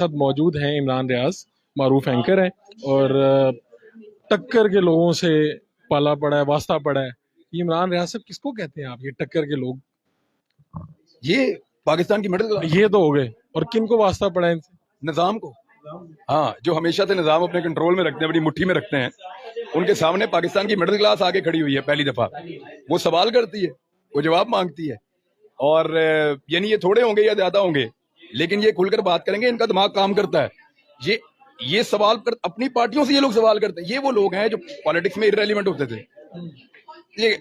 साथ मौजूद हैं इमरान रियाज, मारूफ एंकर हैं और टक्कर के लोगों से पाला पड़ा है, वास्ता पड़ा है। ये इमरान रियाज साहब किसको कहते हैं आप, ये टक्कर के लोग? ये पाकिस्तान की मिडिल क्लास, ये तो हो गए, और किन को वास्ता पड़ा है इनसे? निजाम को। हाँ, जो हमेशा से निजाम अपने कंट्रोल में रखते हैं, अपनी मुट्ठी में रखते हैं, उनके सामने पाकिस्तान की मिडिल क्लास आके खड़ी हुई है पहली दफा। वो सवाल करती है, वो जवाब मांगती है। और यानी ये थोड़े होंगे या ज्यादा होंगे, लेकिन ये खुलकर बात करेंगे, इनका दिमाग काम करता है। ये सवाल कर, अपनी पार्टियों से ये लोग सवाल करते हैं। ये वो लोग हैं जो पॉलिटिक्स में इररेलेवेंट होते थे। ये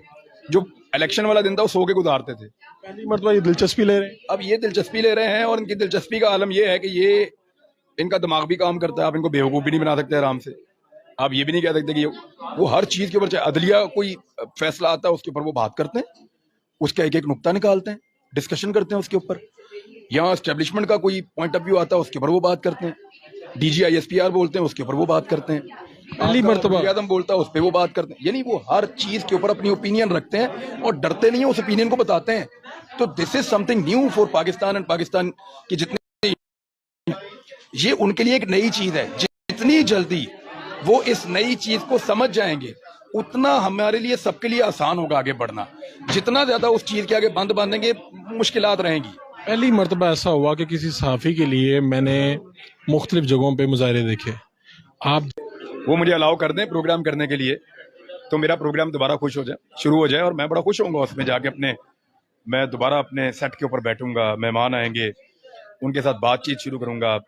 जो इलेक्शन वाला दिन था वो सो के गुजारते थे। पहली मरतबा ये दिलचस्पी ले रहे हैं। अब ये दिलचस्पी ले रहे हैं, और इनकी दिलचस्पी का आलम ये है कि ये इनका दिमाग भी काम करता है। आप इनको बेवकूफ भी नहीं बना सकते आराम से। आप ये भी नहीं कह सकते कि वो हर चीज के ऊपर, चाहे अदलिया कोई फैसला आता है उसके ऊपर वो बात करते हैं, उसका एक एक नुक्ता निकालते हैं, डिस्कशन करते हैं उसके ऊपर। यहाँ एस्टेब्लिशमेंट का कोई पॉइंट ऑफ व्यू आता है उसके ऊपर वो बात करते हैं। DGISPR बोलते हैं उसके ऊपर वो बात करते हैं। पहली मरतबा आदम बोलता है उस पर वो बात करते हैं। यानी वो हर चीज के ऊपर अपनी ओपिनियन रखते हैं और डरते नहीं है, उस ओपिनियन को बताते हैं। तो this is something new for Pakistan and Pakistan की जितने, ये उनके लिए एक नई चीज है। जितनी जल्दी वो इस नई चीज को समझ जाएंगे, उतना हमारे लिए, सबके लिए आसान होगा आगे बढ़ना। जितना ज्यादा उस चीज के आगे बंद बांधेंगे, मुश्किलात रहेंगी। पहली मरतबा ऐसा हुआ कि किसी सहाफ़ी के लिए मैंने मुख्तलिफ जगहों पे मुजाहरे देखे। आप वो मुझे अलाउ कर दें प्रोग्राम करने के लिए, तो मेरा प्रोग्राम दोबारा शुरू हो जाए, और मैं बड़ा खुश होऊंगा उसमें जाके। मैं दोबारा अपने सेट के ऊपर बैठूंगा, मेहमान आएंगे, उनके साथ बातचीत शुरू करूंगा,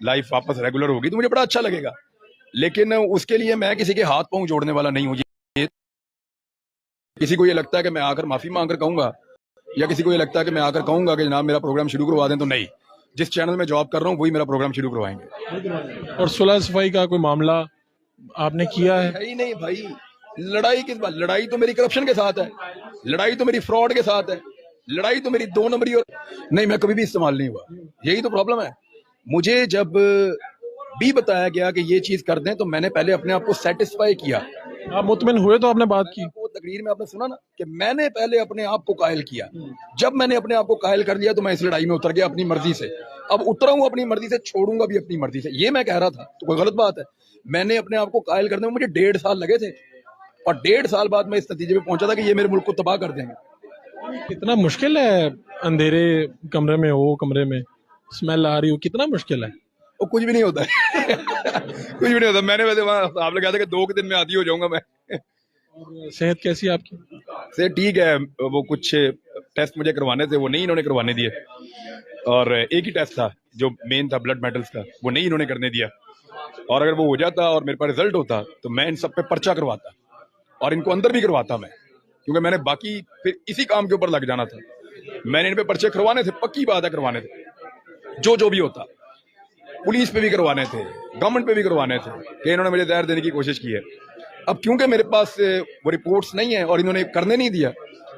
लाइफ वापस रेगुलर होगी, तो मुझे बड़ा अच्छा लगेगा। लेकिन उसके लिए मैं किसी के हाथ पांव जोड़ने वाला नहीं हूँ। किसी को ये लगता है कि मैं आकर माफी मांग कर कहूंगा, या किसी को ये लगता है कि मैं आकर कहूंगा कि जनाब मेरा प्रोग्राम शुरू करवा दें, तो नहीं। जिस चैनल में जॉब कर रहा हूँ वही मेरा प्रोग्राम शुरू करवाएंगे। और सुलह सफाई का कोई मामला आपने किया है? ही नहीं भाई, लड़ाई किस बात? लड़ाई तो मेरी करप्शन के साथ है, लड़ाई तो मेरी फ्रॉड के साथ है, लड़ाई तो मेरी 2 नंबरी। और नहीं, मैं कभी भी इस्तेमाल नहीं हुआ। यही तो प्रॉब्लम है। मुझे जब भी बताया गया कि ये चीज कर दें, तो मैंने पहले अपने आप को सेटिस्फाई किया। आप मुतमिन हुए तो आपने बात की? वो तकरीर में आपने सुना ना कि मैंने पहले अपने आप को कायल किया। जब मैंने अपने आप को कायल कर लिया, तो मैं इस लड़ाई में उतर गया अपनी मर्जी से। अब उतरा हूं अपनी मर्जी से, छोड़ूंगा भी अपनी मर्जी से। ये मैं कह रहा था, तो कोई गलत बात है? मैंने अपने आप को कायल करने में मुझे 1.5 साल लगे थे, और 1.5 साल बाद मैं इस नतीजे पे पहुंचा था कि ये मेरे मुल्क को तबाह कर देंगे। कितना मुश्किल है अंधेरे कमरे में हो, कमरे में स्मेल आ रही हो, कितना मुश्किल है? वो कुछ भी नहीं होता है। कुछ भी नहीं होता। मैंने वैसे वहां आपने कहा था कि 2 दिन में आदी हो जाऊंगा मैं। सेहत कैसी है आपकी? से ठीक है। वो कुछ टेस्ट मुझे करवाने थे, वो नहीं इन्होंने करवाने दिए। और एक ही टेस्ट था जो मेन था, ब्लड मेटल्स का, वो नहीं इन्होंने करने दिया। और अगर वो हो जाता और मेरे पास रिजल्ट होता, तो मैं इन सब पे पर्चा करवाता, और इनको अंदर भी करवाता मैं, क्योंकि मैंने बाकी फिर इसी काम के ऊपर लग जाना था। मैंने इन पे पर्चे करवाने थे, पक्की बात है, करवाने थे। जो भी होता, पुलिस पे भी करवाने थे, गवर्नमेंट पे भी करवाने थे, कि इन्होंने मुझे जहर देने की कोशिश की है। अब क्योंकि मेरे पास वो रिपोर्ट्स नहीं है और इन्होंने करने नहीं दिया,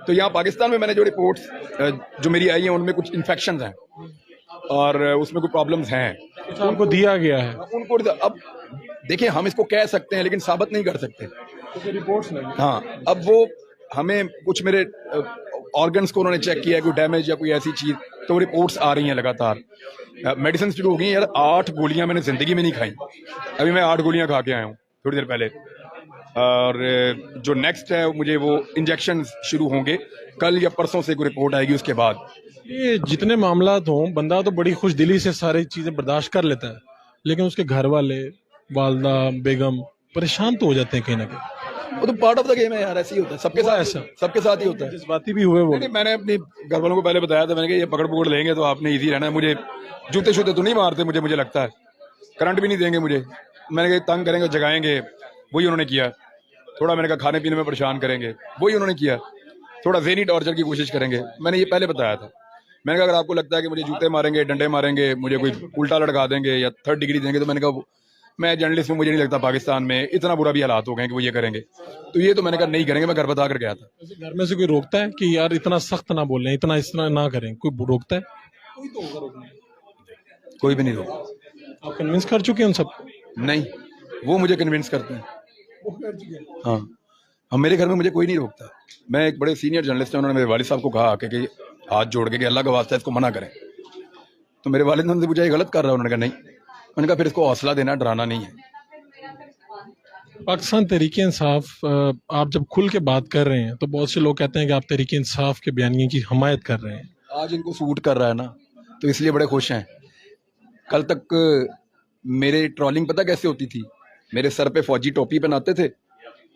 तो यहाँ पाकिस्तान में मैंने जो रिपोर्ट्स जो मेरी आई हैं, उनमें कुछ इन्फेक्शन हैं और उसमें कुछ प्रॉब्लम्स हैं। तो उनको दिया गया है उनको। अब देखिए, हम इसको कह सकते हैं लेकिन साबित नहीं कर सकते, तो रिपोर्ट्स नहीं। हाँ, अब वो हमें कुछ मेरे ऑर्गन्स को उन्होंने चेक किया है, कोई डैमेज या कोई ऐसी चीज, तो रिपोर्ट्स आ रही हैं लगातार। मेडिसिन शुरू हो गई यार। 8 गोलियां मैंने जिंदगी में नहीं खाई। अभी मैं 8 गोलियां खा के आया हूँ थोड़ी देर पहले। और जो नेक्स्ट है, मुझे वो इंजेक्शन शुरू होंगे कल या परसों से, कोई रिपोर्ट आएगी उसके बाद। ये जितने मामलात हों, बंदा तो बड़ी खुश दिली से सारी चीजें बर्दाश्त कर लेता है, लेकिन उसके घर वाले, वालदा, बेगम परेशान तो हो जाते हैं कहीं ना कहीं। वो तो पार्ट ऑफ द गेम है यार, ऐसे ही होता है सबके साथ। ऐसा सबके साथ ही होता है। जज्बाती भी हुए वो। नहीं, मैंने अपने घर वालों को पहले बताया था, मैंने कहा ये पकड़ लेंगे तो आपने इजी रहना है। मुझे जूते शूते तो नहीं मारते, मुझे लगता है करंट भी नहीं देंगे मुझे। मैंने कहा तंग करेंगे, जगाएंगे, वही उन्होंने किया। थोड़ा मैंने कहा खाने पीने में परेशान करेंगे, वही उन्होंने किया। थोड़ा ज़हनी टॉर्चर की कोशिश करेंगे, मैंने ये पहले बताया था। मैंने कहा अगर आपको लगता है कि मुझे जूते मारेंगे, डंडे मारेंगे, मुझे कोई उल्टा लटका देंगे या 3rd डिग्री देंगे, तो मैंने कहा मैं जर्नलिस्ट हूँ, मुझे नहीं लगता पाकिस्तान में इतना बुरा भी हालात हो गए कि वो ये करेंगे। तो ये तो मैंने कहा नहीं करेंगे। मैं घर बता कर गया था। घर में से कोई रोकता है कि यार इतना सख्त ना बोलें, इतना इस तरह ना करें? कोई रोकता है? कोई भी नहीं रोका। आप कन्विंस कर चुके हैं उन सबको? नहीं, वो मुझे कन्विंस करते हैं। हाँ, हम मेरे घर में मुझे कोई नहीं रोकता। मैं एक बड़े सीनियर जर्नलिस्ट हैं, उन्होंने मेरे वालिद साहब को कहा कि हाथ जोड़ के कि अल्लाह का वास्ता इसको मना करें। तो मेरे वालिद ने उनसे पूछा ये गलत कर रहा है? उन्होंने कहा नहीं। मैंने कहा फिर इसको हौसला देना, डराना नहीं है। पाकिस्तान तहरीक इंसाफ, आप जब खुल के बात कर रहे हैं तो बहुत से लोग कहते हैं कि आप तहरीक इंसाफ के बयानिए की हमायत कर रहे हैं। आज इनको सूट कर रहा है ना, तो इसलिए बड़े खुश हैं। कल तक मेरे ट्रोलिंग पता कैसे होती थी? मेरे सर पे फौजी टोपी पहनाते थे,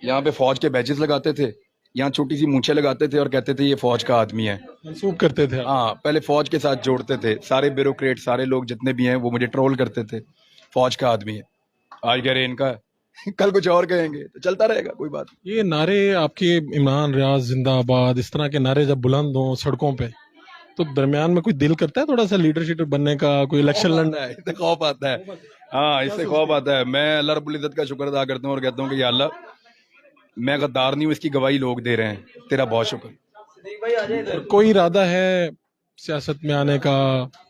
यहाँ पे फौज के बैजेस लगाते थे, यहाँ छोटी सी मूंछें लगाते थे और कहते थे ये फौज का आदमी है। मंसूब करते थे आप। हाँ, पहले फौज के साथ जोड़ते थे। सारे ब्यूरोक्रेट, सारे लोग जितने भी हैं वो मुझे ट्रोल करते थे, फौज का आदमी है। आज कह रहे इनका है, कल कुछ और कहेंगे, तो चलता रहेगा, कोई बात नहीं। ये नारे आपके, इमरान रियाज जिंदाबाद, इस तरह के नारे जब बुलंद हों सड़कों पे, तो दरमियान में कोई दिल करता है थोड़ा सा लीडरशिप बनने का, कोई इलेक्शन लड़ना है? इससे खौफ आता है। हाँ, इससे खौफ आता है। मैं अल्लाह रब्बुल इज्जत का शुक्र अदा करता हूँ और कहता हूँ कि या अल्लाह, मैं गद्दार नहीं हूँ, इसकी गवाही लोग दे रहे हैं, तेरा बहुत शुक्र। और कोई इरादा है सियासत में आने का,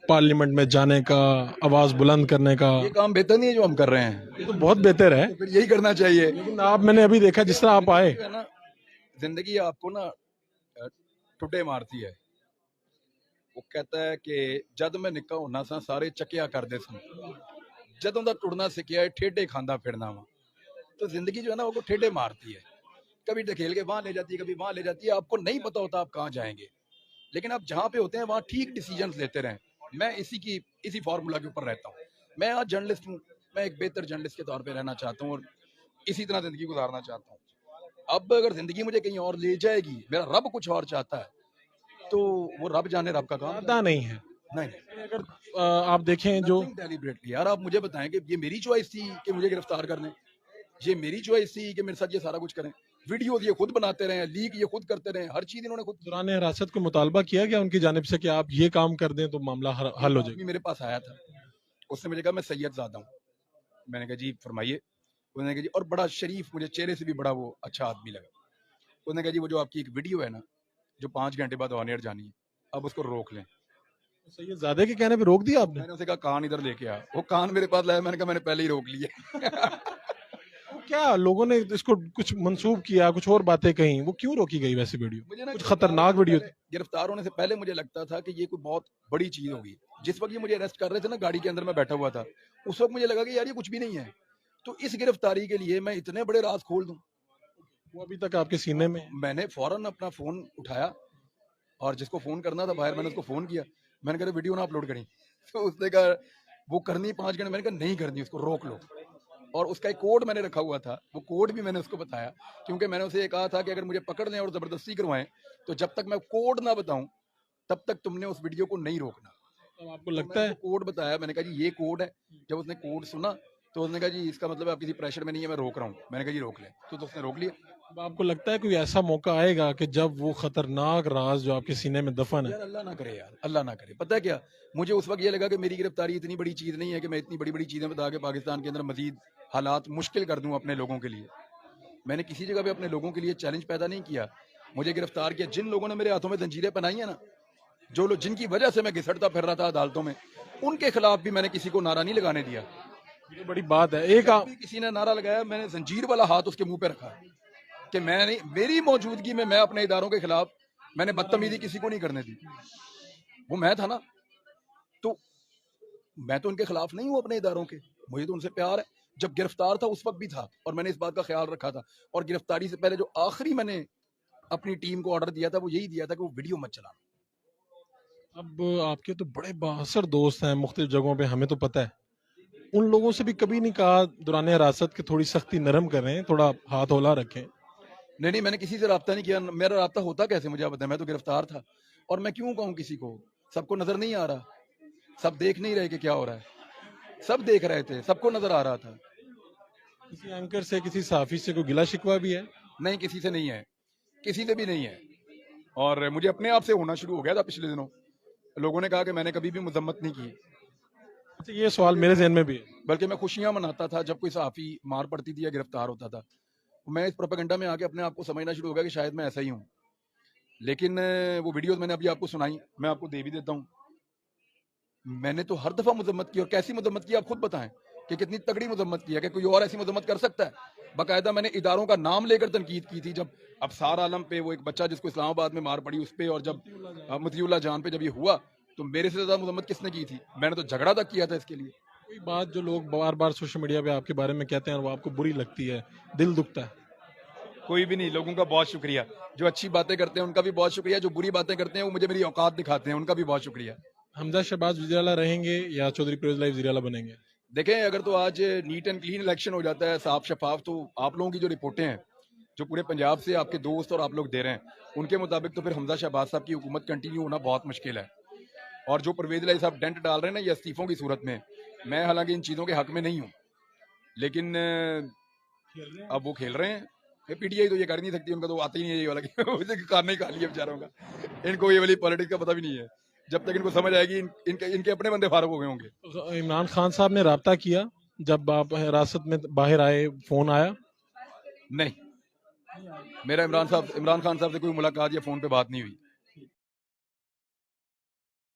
पार्लियामेंट में जाने का, आवाज बुलंद करने का? ये काम बेहतर नहीं है जो हम कर रहे हैं, ये तो बहुत बेहतर है। तो फिर यही करना चाहिए। लेकिन आप, मैंने अभी देखा जिस तरह आप आए, है ना, जिंदगी आपको ना टुटे मारती है। वो कहता है कि जद मैं निक्का होना सा सारे चकिया करते सन, जदों दा टुरना सिखिया है ठेडे खांदा फिरना वा। तो जिंदगी जो है ना वो ठेडे मारती है, कभी ढकेल के वहां ले जाती है, कभी वहां ले जाती है। आपको नहीं पता होता आप कहाँ जाएंगे, लेकिन आप जहाँ पे होते हैं वहां ठीक डिसीजन लेते रहें। मैं इसी फार्मूला के ऊपर रहता हूँ। मैं आज जर्नलिस्ट हूँ, मैं एक बेहतर जर्नलिस्ट के तौर पे रहना चाहता हूँ और इसी तरह जिंदगी गुजारना चाहता हूँ। अब अगर जिंदगी मुझे कहीं और ले जाएगी, मेरा रब कुछ और चाहता है, तो वो रब जाने, रब का काम इरादा नहीं है। नहीं। अगर आप देखें जो डेलिबरेटली, यार आप मुझे बताएं कि ये मेरी चॉइस थी कि मुझे गिरफ्तार करने, ये मेरी चॉइस थी कि मेरे साथ ये सारा कुछ करें। वीडियो ये खुद बनाते रहे, लीक ये खुद करते रहे, हर चीज इन्होंने खुद। दौरान हिरासत को मुतालबा किया गया उनकी जानिब से कि आप ये काम कर दें तो मामला हल हो जाएगा? मेरे पास आया था, उसने मुझे कहा मैं सैयद ज़ादा हूँ। मैंने कहा जी फरमाइए। उसने कहा जी, और बड़ा शरीफ, मुझे चेहरे से भी बड़ा वो अच्छा आदमी लगा। उसने कहा जी वो जो आपकी एक वीडियो है ना, जो 5 घंटे बाद ऑन एयर जानी है, अब उसको रोक लें। सैयद ज़ादे के कहने पे रोक दिया आपने? मैंने उसे कहा कान इधर लेके आ। वो कान मेरे पास लाया, मैंने कहा मैंने पहले ही रोक लिया। वो क्या लोगों ने इसको कुछ मंसूब किया, कुछ और बातें कही, वो क्यों रोकी गई वैसी वीडियो? मुझे ना कुछ खतरनाक वीडियो थी? गिरफ्तार होने से पहले मुझे लगता था कि ये कोई बहुत बड़ी चीज होगी। जिस वक्त ये मुझे अरेस्ट कर रहे थे ना, गाड़ी के अंदर मैं बैठा हुआ था, उस वक्त मुझे लगा कि यार ये कुछ भी नहीं है। तो इस गिरफ्तारी के लिए मैं इतने बड़े राज खोल दूं, वो अभी तक आपके सीने में? मैंने फौरन अपना फोन उठाया और जिसको फोन करना था बाहर, मैंने उसको फोन किया। मैंने कहा वीडियो ना अपलोड करी। तो उसने कहा वो करनी 5 घंटे। मैंने कहा नहीं करनी, उसको रोक लो। और उसका एक कोड मैंने रखा हुआ था, वो कोड भी मैंने उसको बताया, क्योंकि मैंने उसे ये कहा था कि अगर मुझे पकड़ लें और जबरदस्ती करवाएं, तो जब तक मैं कोड ना बताऊं तब तक तुमने उस वीडियो को नहीं रोकना। तो आपको लगता है? कोड बताया, मैंने कहा जी ये कोड है। जब उसने कोड सुना तो उसने कहा जी इसका मतलब आप किसी प्रेशर में नहीं है, मैं रोक रहा हूँ। मैंने कहा जी रोक ले। तो उसने रोक लिया। अब आपको लगता है कोई ऐसा मौका आएगा कि जब वो खतरनाक राज जो आपके सीने में दफन है? यार अल्लाह ना करे, यार अल्लाह ना करे। पता है क्या, मुझे उस वक्त ये लगा कि मेरी गिरफ्तारी इतनी बड़ी चीज नहीं है कि मैं इतनी बड़ी बड़ी चीजें बता के पाकिस्तान के अंदर मजीद हालात मुश्किल कर दूं अपने लोगों के लिए। मैंने किसी जगह पे अपने लोगों के लिए चैलेंज पैदा नहीं किया। मुझे गिरफ्तार किया जिन लोगों ने मेरे हाथों में जंजीरें पहनाई है ना, जो लोग जिनकी वजह से मैं घिसटता फिर रहा था अदालतों में, उनके खिलाफ भी मैंने किसी को नारा नहीं लगाने दिया। ये बड़ी बात है। एक जब भी किसी ने नारा लगाया, मैंने जंजीर वाला हाथ उसके मुंह पे रखा कि मैं नहीं, मेरी मौजूदगी में मैं अपने इदारों के खिलाफ मैंने बदतमीजी किसी को नहीं करने दी। वो मैं था ना, तो मैं तो उनके खिलाफ नहीं हूँ अपने इदारों के, मुझे तो उनसे प्यार है। जब गिरफ्तार था उस वक्त भी था और मैंने इस बात का ख्याल रखा था। और गिरफ्तारी से पहले जो आखिरी मैंने अपनी टीम को ऑर्डर दिया था वो यही दिया था कि वो वीडियो मत चलाना। अब आपके तो बड़े बासर दोस्त हैं मुख्तलिफ जगहों पे, हमें तो पता है। उन लोगों से भी कभी नहीं कहा दौरान हिरासत की थोड़ी सख्ती नरम करें, थोड़ा हाथ होला रखें? नहीं, मैंने किसी से रब्ता नहीं किया। मेरा रब्ता होता कैसे मुझे आप बताएं, मैं तो गिरफ्तार था। और मैं क्यों कहूँ किसी को, सबको नजर नहीं आ रहा, सब देख नहीं रहे कि क्या हो रहा है। सब देख रहे थे, सबको नजर आ रहा था। किसी एंकर से, किसी सहाफी से कोई गिला शिकवा भी है? नहीं, किसी से नहीं है, किसी से भी नहीं है। और मुझे अपने आप से होना शुरू हो गया था पिछले दिनों। लोगों ने कहा कि मैंने कभी भी मजम्मत नहीं की, अच्छा, ये सवाल मेरे जहन में भी है। बल्कि मैं खुशियां मनाता था जब कोई सहाफी मार पड़ती थी या गिरफ्तार होता था। मैं इस प्रोपेगेंडा में आके अपने आप को समझना शुरू हो गया कि शायद मैं ऐसा ही हूँ। लेकिन वो वीडियोस मैंने अभी आपको सुनाई, मैं आपको दे भी देता हूँ। मैंने तो हर दफा मजम्मत की, और कैसी मजम्मत की आप खुद बताएं कि कितनी तगड़ी मजम्मत की है, कि कोई और ऐसी मजम्मत कर सकता है? बाकायदा मैंने इदारों का नाम लेकर तनकीद की थी। जब अब सार आलम पे वो एक बच्चा जिसको इस्लामाबाद में मार पड़ी उस पे, और जब मतियुल्लाह जान पे जब ये हुआ, तो मेरे से ज्यादा मजम्मत किसने की थी? मैंने तो झगड़ा तक किया था इसके लिए। कोई बात जो लोग बार बार सोशल मीडिया पे आपके बारे में कहते हैं और वो आपको बुरी लगती है, दिल दुखता है? कोई भी नहीं, लोगों का बहुत शुक्रिया। जो अच्छी बातें करते हैं उनका भी बहुत शुक्रिया, जो बुरी बातें करते हैं वो मुझे मेरी औकात दिखाते हैं, उनका भी बहुत शुक्रिया। हमजा शहबाज वज़ीर-ए-आला रहेंगे या चौधरी परवेज़ इलाही वज़ीर-ए-आला बनेंगे? देखें, अगर तो आज नीट एंड क्लीन इलेक्शन हो जाता है, साफ शफाफ, तो आप लोगों की जो रिपोर्टें हैं, जो पूरे पंजाब से आपके दोस्त और आप लोग दे रहे हैं, उनके मुताबिक तो फिर हमजा शहबाज साहब की हुकूमत कंटिन्यू होना बहुत मुश्किल है। और जो परवेज इलाही साहब डेंट डाल रहे हैं ना ये इस्तीफों की सूरत में, मैं हालांकि इन चीज़ों के हक में नहीं हूँ, लेकिन अब वो खेल रहे हैं। पीटीआई तो ये कर नहीं सकती, उनका तो आता ही नहीं है ये वाला कि उसे कान नहीं खा लिया बेचारों का। इनको ये वाली पॉलिटिक्स का पता भी नहीं है। जब तक इनको समझ आएगी, इनके अपने बंदे फारूक हो गए होंगे। इमरान खान साहब ने राब्ता किया जब आप हिरासत में बाहर आए, फोन आया? नहीं, मेरा इमरान खान साहब से कोई मुलाकात या फोन पे बात नहीं हुई।